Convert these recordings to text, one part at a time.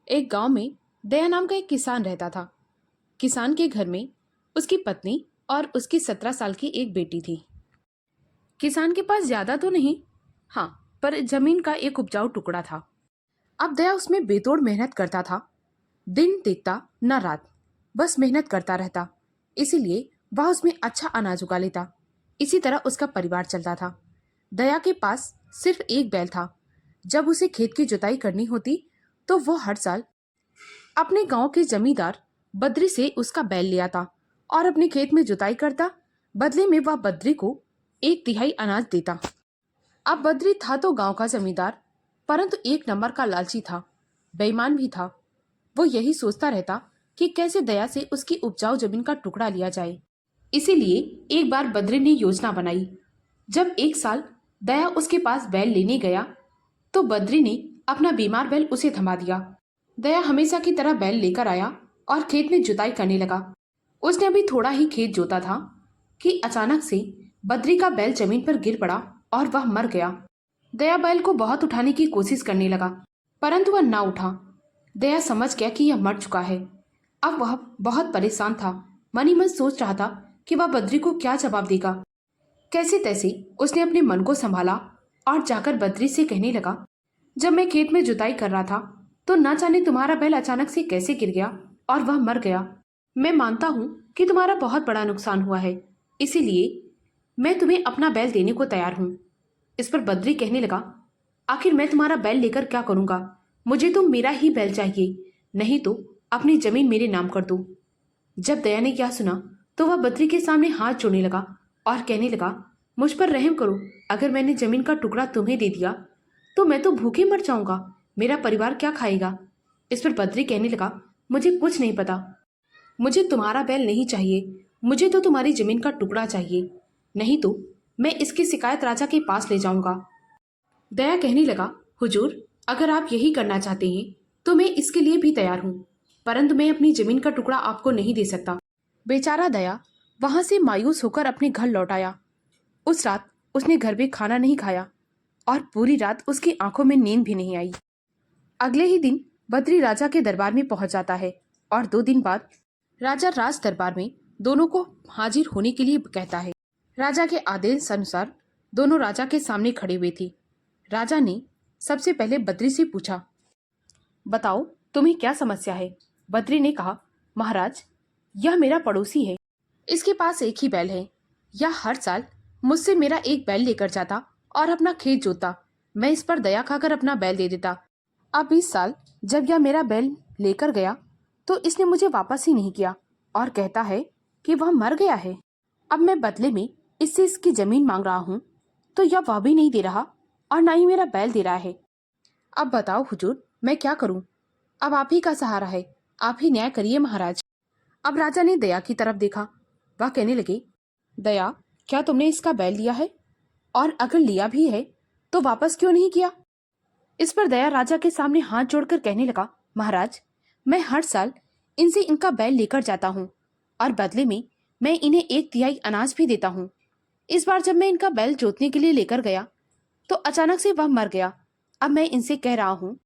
एक गांव में दया नाम का एक किसान रहता था। किसान के घर में उसकी पत्नी और उसकी 17 साल की एक बेटी थी। किसान के पास ज्यादा तो नहीं, हाँ, पर जमीन का एक उपजाऊ टुकड़ा था। अब दया उसमें बेतोड़ मेहनत करता था। दिन देखता न रात, बस मेहनत करता रहता। इसीलिए वह उसमें अच्छा अनाज उगा लेता। इसी तरह उसका परिवार चलता था। दया के पास सिर्फ एक बैल था। जब उसे खेत की जुताई करनी होती तो वो हर साल अपने गांव के जमींदार बद्री से उसका बैल ले आता और अपने खेत में जुताई करता। बदले में वह बद्री को 1/3 अनाज देता। अब बद्री था तो गांव का जमींदार, परंतु एक नंबर का लालची था, बेईमान भी था। वो यही सोचता रहता कि कैसे दया से उसकी उपजाऊ जमीन का टुकड़ा लिया जाए। इसीलिए एक बार बद्री ने योजना बनाई। जब एक साल दया उसके पास बैल लेने गया तो बद्री ने अपना बीमार बैल उसे थमा दिया। दया हमेशा की तरह बैल लेकर आया और खेत में जुताई करने लगा। उसने अभी थोड़ा ही खेत जोता था कि अचानक से बद्री का बैल जमीन पर गिर पड़ा और वह मर गया। दया बैल को बहुत उठाने की कोशिश करने लगा, परंतु वह ना उठा। दया समझ गया कि यह मर चुका है। अब वह बहुत परेशान था। मन ही मन सोच रहा था कि वह बद्री को क्या जवाब देगा। कैसे तैसे उसने अपने मन को संभाला और जाकर बद्री से कहने लगा, जब मैं खेत में जुताई कर रहा था तो ना जाने तुम्हारा बैल अचानक से कैसे गिर गया और वह मर गया। मैं मानता हूँ कि तुम्हारा बहुत बड़ा नुकसान हुआ है, इसीलिए मैं तुम्हें अपना बैल देने को तैयार हूँ। इस पर बद्री कहने लगा, आखिर मैं तुम्हारा बैल लेकर क्या करूँगा? मुझे तो मेरा ही बैल चाहिए, नहीं तो अपनी जमीन मेरे नाम कर दो। जब दया ने क्या सुना तो वह बद्री के सामने हाथ जोड़ने लगा और कहने लगा, मुझ पर रहम करो। अगर मैंने जमीन का टुकड़ा तुम्हें दे दिया तो मैं तो भूखे मर जाऊंगा। मेरा परिवार क्या खाएगा? इस पर बद्री कहने लगा, मुझे कुछ नहीं पता। मुझे तुम्हारा बैल नहीं चाहिए, मुझे तो तुम्हारी जमीन का टुकड़ा चाहिए, नहीं तो मैं इसकी शिकायत राजा के पास ले जाऊंगा। दया कहने लगा, हुजूर, अगर आप यही करना चाहते हैं तो मैं इसके लिए भी तैयार हूँ, परंतु मैं अपनी जमीन का टुकड़ा आपको नहीं दे सकता। बेचारा दया वहां से मायूस होकर अपने घर लौट आया। उस रात उसने घर में खाना नहीं खाया और पूरी रात उसकी आंखों में नींद भी नहीं आई। अगले ही दिन बद्री राजा के दरबार में पहुंच जाता है और 2 दिन बाद राजा राज दरबार में दोनों को हाजिर होने के लिए कहता है। राजा के आदेश अनुसार दोनों राजा के सामने खड़े हुए थे। राजा ने सबसे पहले बद्री से पूछा, बताओ तुम्हें क्या समस्या है? बद्री ने कहा, महाराज, यह मेरा पड़ोसी है। इसके पास एक ही बैल है। यह हर साल मुझसे मेरा एक बैल लेकर जाता और अपना खेत जोतता। मैं इस पर दया खाकर अपना बैल दे देता। अब इस साल जब यह मेरा बैल लेकर गया तो इसने मुझे वापस ही नहीं किया और कहता है कि वह मर गया है। अब मैं बदले में इससे इसकी जमीन मांग रहा हूँ तो यह वह भी नहीं दे रहा और ना ही मेरा बैल दे रहा है। अब बताओ हुजूर, मैं क्या करूं? अब आप ही का सहारा है, आप ही न्याय करिए महाराज। अब राजा ने दया की तरफ देखा। वह कहने लगे, दया, क्या तुमने इसका बैल लिया है? और अगर लिया भी है तो वापस क्यों नहीं किया? इस पर दया राजा के सामने हाथ जोड़कर कहने लगा, महाराज, मैं हर साल इनसे इनका बैल लेकर जाता हूँ और बदले में मैं इन्हें 1/3 अनाज भी देता हूँ। इस बार जब मैं इनका बैल जोतने के लिए लेकर गया तो अचानक से वह मर गया। अब मैं इनसे कह रहा हूँ,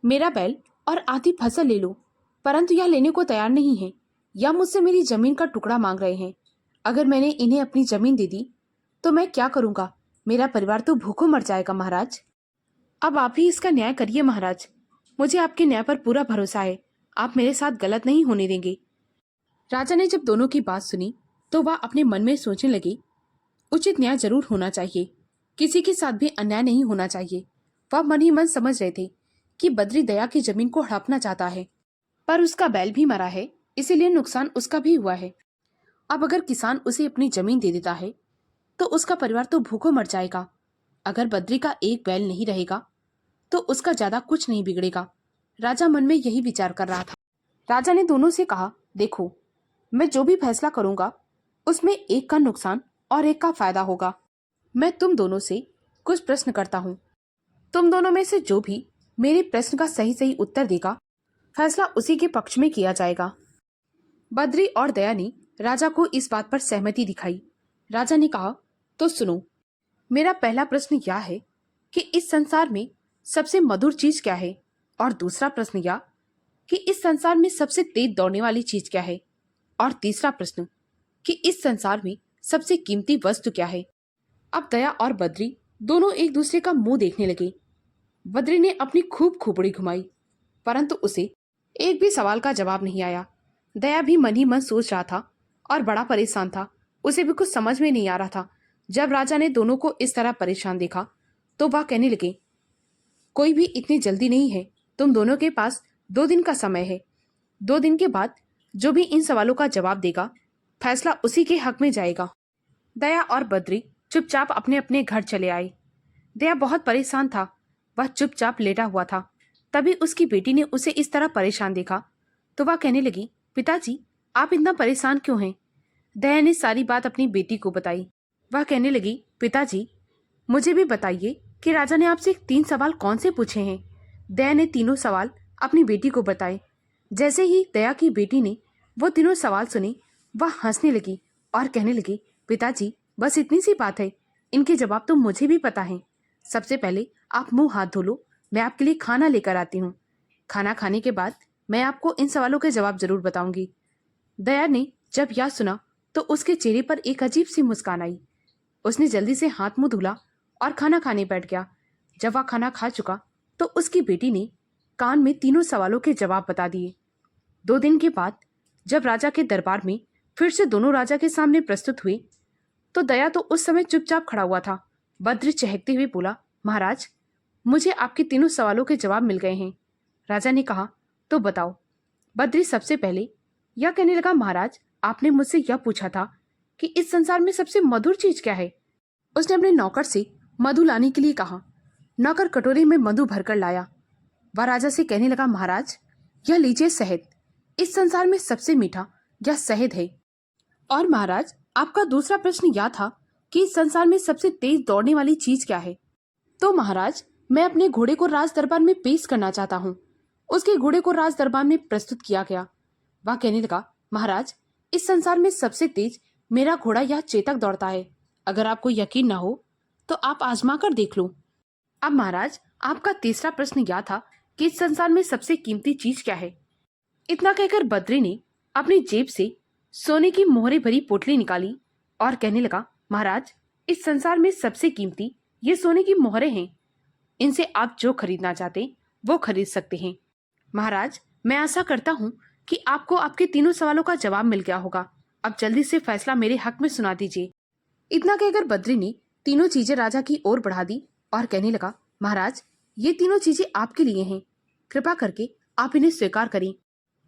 मेरा बैल और आधी फसल ले लो, परंतु यह लेने को तैयार नहीं है। यह मुझसे मेरी जमीन का टुकड़ा मांग रहे हैं। अगर मैंने इन्हें अपनी जमीन दे दी तो मैं क्या करूंगा? मेरा परिवार तो भूखों मर जाएगा महाराज। अब आप ही इसका न्याय करिए महाराज। मुझे आपके न्याय पर पूरा भरोसा है, आप मेरे साथ गलत नहीं होने देंगे। राजा ने जब दोनों की बात सुनी तो वह अपने मन में सोचने लगी, उचित न्याय जरूर होना चाहिए, किसी के साथ भी अन्याय नहीं होना चाहिए। वह मन ही मन समझ रहे थे कि बद्री दया की जमीन को हड़पना चाहता है, पर उसका बैल भी मरा है, इसीलिए नुकसान उसका भी हुआ है। अब अगर किसान उसे अपनी जमीन दे देता है तो उसका परिवार तो भूखों मर जाएगा। अगर बद्री का एक बैल नहीं रहेगा तो उसका ज्यादा कुछ नहीं बिगड़ेगा। राजा मन में यही विचार कर रहा था। राजा ने दोनों से कहा, देखो, मैं जो भी फैसला करूंगा उसमें एक का नुकसान और एक का फायदा होगा। मैं तुम दोनों से कुछ प्रश्न करता हूँ। तुम दोनों में से जो भी मेरे प्रश्न का सही सही उत्तर देगा, फैसला उसी के पक्ष में किया जाएगा। बद्री और दया ने राजा को इस बात पर सहमति दिखाई। राजा ने कहा, तो सुनो, मेरा पहला प्रश्न यह है कि इस संसार में सबसे मधुर चीज क्या है? और दूसरा प्रश्न यह कि इस संसार में सबसे तेज दौड़ने वाली चीज क्या है, और तीसरा प्रश्न कि इस संसार में सबसे कीमती वस्तु क्या है। अब दया और बद्री दोनों एक दूसरे का मुंह देखने लगे। बद्री ने अपनी खूब खोपड़ी घुमाई, परंतु उसे एक भी सवाल का जवाब नहीं आया। दया भी मन ही मन सोच रहा था और बड़ा परेशान था। उसे भी कुछ समझ में नहीं आ रहा था। जब राजा ने दोनों को इस तरह परेशान देखा तो वह कहने लगे, कोई भी इतनी जल्दी नहीं है, तुम दोनों के पास 2 दिन का समय है। 2 दिन के बाद जो भी इन सवालों का जवाब देगा, फैसला उसी के हक में जाएगा। दया और बद्री चुपचाप अपने अपने घर चले आए। दया बहुत परेशान था, वह चुपचाप लेटा हुआ था। तभी उसकी बेटी ने उसे इस तरह परेशान देखा तो वह कहने लगी, पिताजी आप इतना परेशान क्यों हैं? दया ने सारी बात अपनी बेटी को बताई। वह कहने लगी, पिताजी मुझे भी बताइए कि राजा ने आपसे 3 सवाल कौन से पूछे हैं। दया ने तीनों सवाल अपनी बेटी को बताए। जैसे ही दया की बेटी ने वो तीनों सवाल सुने, वह हंसने लगी और कहने लगी, पिताजी बस इतनी सी बात है, इनके जवाब तो मुझे भी पता है। सबसे पहले आप मुंह हाथ धो लो, मैं आपके लिए खाना लेकर आती हूँ। खाना खाने के बाद मैं आपको इन सवालों के जवाब जरूर बताऊंगी। दया ने जब यह सुना तो उसके चेहरे पर एक अजीब सी मुस्कान आई। उसने जल्दी से हाथ मुंह धुला और खाना खाने बैठ गया। जब वह खाना खा चुका तो उसकी बेटी ने कान में तीनों सवालों के जवाब बता दिए। 2 दिन के बाद जब राजा के दरबार में फिर से दोनों राजा के सामने प्रस्तुत हुए तो दया तो उस समय चुपचाप खड़ा हुआ था। बद्र चहकते हुए बोला, महाराज मुझे आपके तीनों सवालों के जवाब मिल गए हैं। राजा ने कहा, तो बताओ। बद्री सबसे पहले यह कहने लगा, महाराज आपने मुझसे यह पूछा था कि इस संसार में सबसे मधुर चीज क्या है। उसने अपने नौकर से मधु लाने के लिए कहा। नौकर कटोरे में मधु भरकर लाया। वह राजा से कहने लगा, महाराज यह लीजिए शहद, इस संसार में सबसे मीठा यह शहद है। और महाराज आपका दूसरा प्रश्न यह था कि इस संसार में सबसे तेज दौड़ने वाली चीज क्या है। तो महाराज मैं अपने घोड़े को राज दरबार में पेश करना चाहता हूँ। उसके घोड़े को राज दरबार में प्रस्तुत किया गया। वह कहने लगा, महाराज इस संसार में सबसे तेज मेरा घोड़ा यह चेतक दौड़ता है। अगर आपको यकीन न हो तो आप आजमा कर देख लो। अब महाराज आपका तीसरा प्रश्न यह था कि इस संसार में सबसे कीमती चीज क्या है। इतना कहकर बद्री ने अपनी जेब से सोने की मोहरे भरी पोटली निकाली और कहने लगा, महाराज इस संसार में सबसे कीमती ये सोने की मोहरे हैं। इनसे आप जो खरीदना चाहते वो खरीद सकते हैं। महाराज मैं आशा करता हूँ कि आपको आपके तीनों सवालों का जवाब मिल गया होगा। अब जल्दी से फैसला मेरे हक में सुना दीजिए। इतना कहकर बद्री ने तीनों चीजें राजा की ओर बढ़ा दी और कहने लगा, महाराज ये तीनों चीजें आपके लिए हैं, कृपा करके आप इन्हें स्वीकार करें।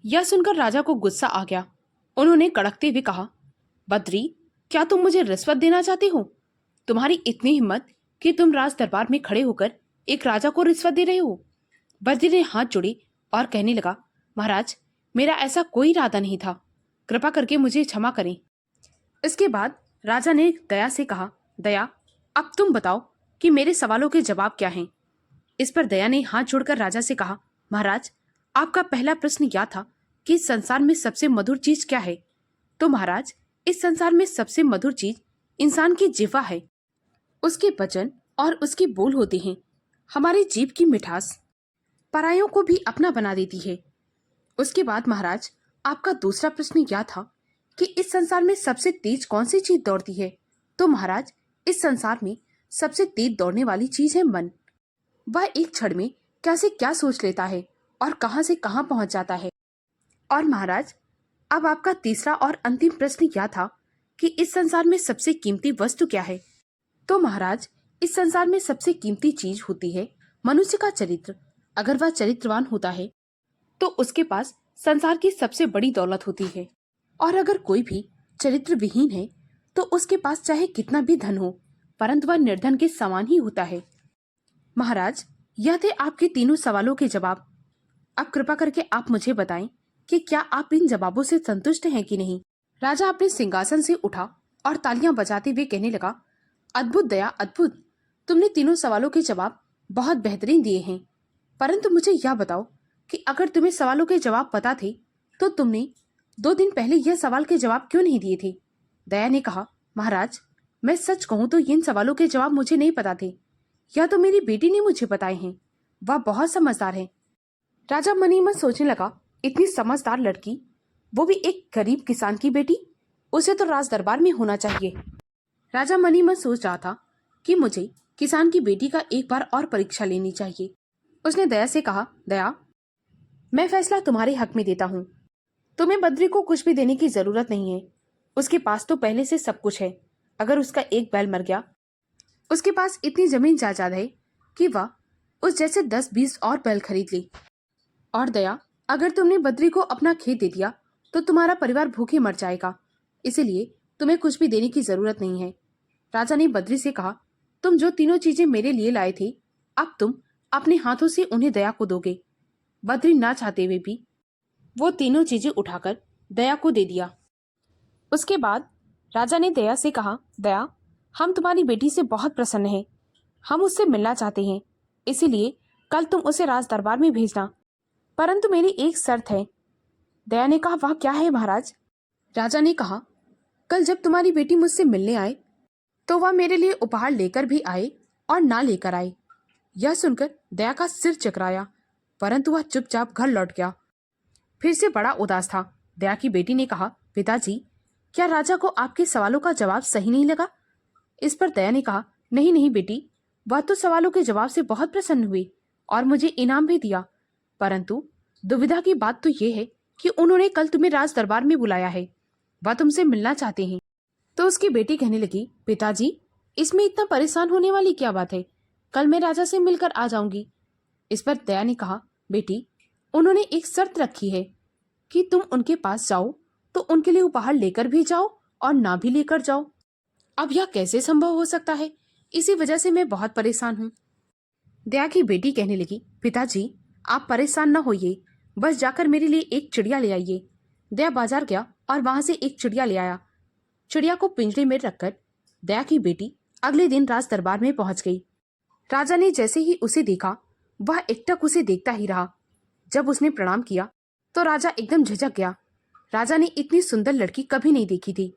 यह सुनकर राजा को गुस्सा आ गया। उन्होंने कड़कते हुए कहा, बद्री क्या तुम मुझे रिश्वत देना चाहते हो? तुम्हारी इतनी हिम्मत कि तुम राज दरबार में खड़े होकर एक राजा को रिश्वत दे रहे हो। बद्री ने हाथ जोड़े और कहने लगा, महाराज मेरा ऐसा कोई इरादा नहीं था, कृपा करके मुझे क्षमा करें। इसके बाद राजा ने दया से कहा, दया अब तुम बताओ कि मेरे सवालों के जवाब क्या हैं। इस पर दया ने हाथ जोड़कर राजा से कहा, महाराज आपका पहला प्रश्न यह था कि इस संसार में सबसे मधुर चीज क्या है। तो महाराज इस संसार में सबसे मधुर चीज इंसान की जिह्वा है। उसके वचन और उसके बोल होते हैं। हमारी जीभ की मिठास परायों को भी अपना बना देती है। उसके बाद महाराज आपका दूसरा प्रश्न यह था कि इस संसार में सबसे तेज कौन सी चीज दौड़ती है। तो महाराज इस संसार में सबसे तेज दौड़ने वाली चीज है मन। वह एक क्षण में क्या से क्या सोच लेता है और कहां से कहां पहुंच जाता है। और महाराज अब आपका तीसरा और अंतिम प्रश्न यह था कि इस संसार में सबसे कीमती वस्तु क्या है। तो महाराज इस संसार में सबसे कीमती चीज होती है मनुष्य का चरित्र। अगर वह चरित्रवान होता है तो उसके पास संसार की सबसे बड़ी दौलत होती है, और अगर कोई भी चरित्र विहीन है तो उसके पास चाहे कितना भी धन हो परंतु वह निर्धन के समान ही होता है। महाराज यह थे आपके तीनों सवालों के जवाब। अब कृपा करके आप मुझे बताएं कि क्या आप इन जवाबों से संतुष्ट हैं कि नहीं। राजा अपने सिंहासन से उठा और तालियां बजाते हुए कहने लगा, अद्भुत दया अद्भुत, तुमने तीनों सवालों के जवाब बहुत बेहतरीन दिए हैं। परंतु मुझे यह बताओ कि अगर तुम्हें सवालों के जवाब पता थे तो तुमने 2 दिन पहले यह सवाल के जवाब क्यों नहीं दिए थे। दया ने कहा, महाराज मैं सच कहूं तो इन सवालों के जवाब मुझे नहीं पता थे। यह तो मेरी बेटी ने मुझे बताए हैं, वह बहुत समझदार है। राजा मन ही मन सोचने लगा, इतनी समझदार लड़की, वो भी एक गरीब किसान की बेटी, उसे तो राज दरबार में होना चाहिए। राजा मनी मन सोच रहा था कि मुझे किसान की बेटी का एक बार और परीक्षा लेनी चाहिए। उसने दया से कहा, दया, मैं फैसला तुम्हारे हक में देता हूँ। तुम्हें बद्री को कुछ भी देने की जरूरत नहीं है। उसके पास तो पहले से सब कुछ है। अगर उसका एक बैल मर गया, उसके पास इतनी जमीन जायदाद है कि वह उस जैसे 10-20 और बैल खरीद ली। और दया, अगर तुमने बद्री को अपना खेत दे दिया तो तुम्हारा परिवार भूखे मर जाएगा। इसीलिए तुम्हें कुछ भी देने की जरूरत नहीं है। राजा ने बद्री से कहा, तुम जो तीनों चीजें मेरे लिए लाए थे, अब तुम अपने हाथों से उन्हें दया को दोगे। बद्री ना चाहते हुए भी वो तीनों चीजें उठाकर दया को दे दिया। उसके बाद राजा ने दया से कहा, दया, हम तुम्हारी बेटी से बहुत प्रसन्न हैं। हम उससे मिलना चाहते हैं, इसीलिए कल तुम उसे राज दरबार में भेजना। परंतु मेरी एक शर्त है। दया ने कहा, वह क्या है महाराज? राजा ने कहा, कल जब तुम्हारी बेटी मुझसे मिलने आए तो वह मेरे लिए उपहार लेकर भी आए और ना लेकर आए। यह सुनकर दया का सिर चकराया, परंतु वह चुपचाप घर लौट गया। फिर से बड़ा उदास था। दया की बेटी ने कहा, पिताजी, क्या राजा को आपके सवालों का जवाब सही नहीं लगा? इस पर दया ने कहा, नहीं नहीं बेटी, वह तो सवालों के जवाब से बहुत प्रसन्न हुई और मुझे इनाम भी दिया। परंतु दुविधा की बात तो यह है कि उन्होंने कल तुम्हें राज दरबार में बुलाया है। वह तुमसे मिलना चाहते हैं। तो उसकी बेटी कहने लगी, पिताजी, इसमें इतना परेशान होने वाली क्या बात है? कल मैं राजा से मिलकर आ जाऊंगी। इस पर दया ने कहा, बेटी, उन्होंने एक शर्त रखी है कि तुम उनके पास जाओ तो उनके लिए उपहार लेकर भी जाओ और ना भी लेकर जाओ। अब यह कैसे संभव हो सकता है? इसी वजह से मैं बहुत परेशान हूँ। दया की बेटी कहने लगी, पिताजी, आप परेशान न होइए, बस जाकर मेरे लिए एक चिड़िया ले आइए। दया बाजार गया और वहां से एक चिड़िया ले आया। चिड़िया को पिंजरे में रखकर दया की बेटी अगले दिन राज दरबार में पहुंच गई। राजा ने जैसे ही उसे देखा, वह एकटक उसे देखता ही रहा। जब उसने प्रणाम किया तो राजा एकदम झिझक गया। राजा ने इतनी सुंदर लड़की कभी नहीं देखी थी।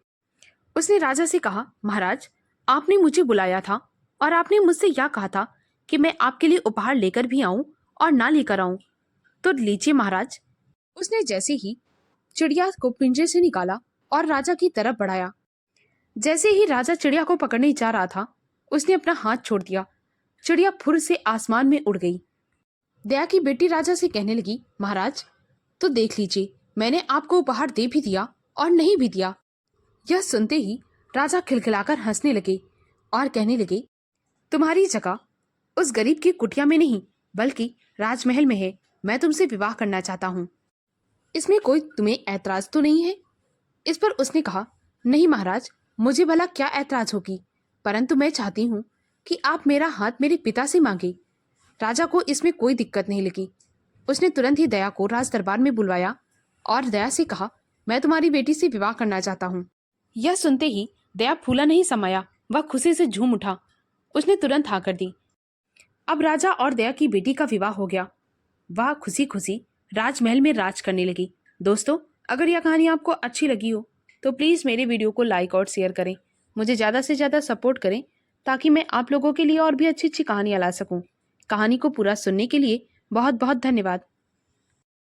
उसने राजा से कहा, महाराज, आपने मुझे बुलाया था और आपने मुझसे यह कहा था कि मैं आपके लिए उपहार लेकर भी आऊं और ना लेकर आऊं। तो लीजिए महाराज। उसने जैसे ही चिड़िया को पिंजरे से निकाला और राजा की तरफ बढ़ाया। जैसे ही राजा चिड़िया को पकड़ने जा रहा था, उसने अपना हाथ छोड़ दिया। चिड़िया फुर से आसमान में उड़ गई। दया की बेटी राजा से कहने लगी, महाराज, तो देख लीजिए, मैंने आपको उपहार दे भी दिया और नहीं भी दिया। यह सुनते ही राजा खिलखिलाकर हंसने लगे और कहने लगे, तुम्हारी जगह उस गरीब की कुटिया में नहीं बल्कि राजमहल में है। मैं तुमसे विवाह करना चाहता हूँ। इसमें कोई तुम्हें ऐतराज तो नहीं है? इस पर उसने कहा, नहीं महाराज, मुझे भला क्या ऐतराज होगी, परंतु मैं चाहती हूँ कि आप मेरा हाथ मेरे पिता से मांगे। राजा को इसमें कोई दिक्कत नहीं लगी। उसने तुरंत ही दया को राज दरबार में बुलवाया और दया से कहा, मैं तुम्हारी बेटी से विवाह करना चाहता हूँ। यह सुनते ही दया फूला नहीं समाया, वह खुशी से झूम उठा। उसने तुरंत हाँ कर दी। अब राजा और दया की बेटी का विवाह हो गया। वह खुशी खुशी राजमहल में राज करने लगी। दोस्तों, अगर यह कहानी आपको अच्छी लगी हो तो प्लीज़ मेरे वीडियो को लाइक और शेयर करें। मुझे ज़्यादा से ज़्यादा सपोर्ट करें ताकि मैं आप लोगों के लिए और भी अच्छी अच्छी कहानियाँ ला सकूं। कहानी को पूरा सुनने के लिए बहुत बहुत धन्यवाद।